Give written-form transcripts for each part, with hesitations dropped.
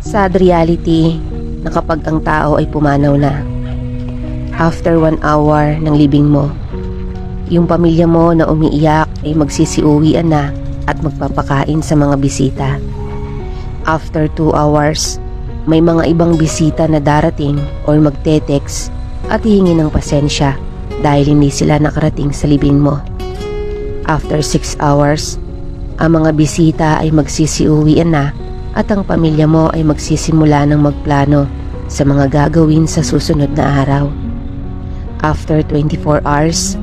Sad reality na kapag ang tao ay pumanaw na, after 1 hour ng libing mo, yung pamilya mo na umiiyak ay magsisiuwian na at magpapakain sa mga bisita. After 2 hours, may mga ibang bisita na darating or magte-text at hihingi ng pasensya dahil hindi sila nakarating sa libing mo. After 6 hours, ang mga bisita ay magsisiuwian na at ang pamilya mo ay magsisimula ng magplano sa mga gagawin sa susunod na araw. After 24 hours,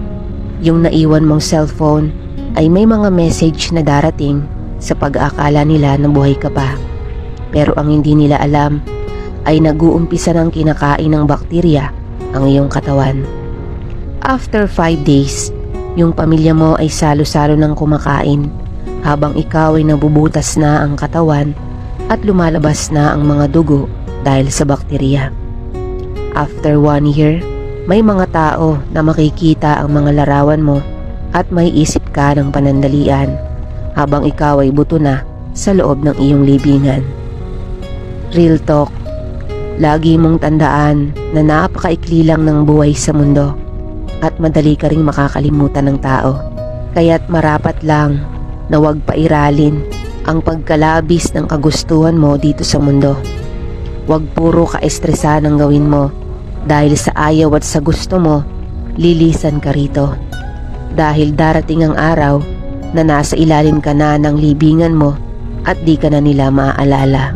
yung naiwan mong cellphone ay may mga message na darating sa pag-aakala nila na buhay ka pa. Pero ang hindi nila alam ay nag-uumpisa ng kinakain ng bakterya ang iyong katawan. After 5 days, yung pamilya mo ay salo-salo ng kumakain habang ikaw ay nabubutas na ang katawan at lumalabas na ang mga dugo dahil sa bakterya. After 1 year, may mga tao na makikita ang mga larawan mo at may isip ka ng panandalian habang ikaw ay buto na sa loob ng iyong libingan. Real talk, lagi mong tandaan na napakaikli lang ng buhay sa mundo at madali ka ring makakalimutan ng tao. Kaya't marapat lang na huwag pairalin ang pagkalabis ng kagustuhan mo dito sa mundo. Huwag puro ka-estresan ang gawin mo dahil sa ayaw at sa gusto mo, lilisan ka rito. Dahil darating ang araw na nasa ilalim ka na ng libingan mo at di ka na nila maaalala.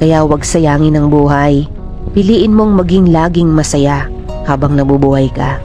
Kaya huwag sayangin ang buhay. Piliin mong maging laging masaya habang nabubuhay ka.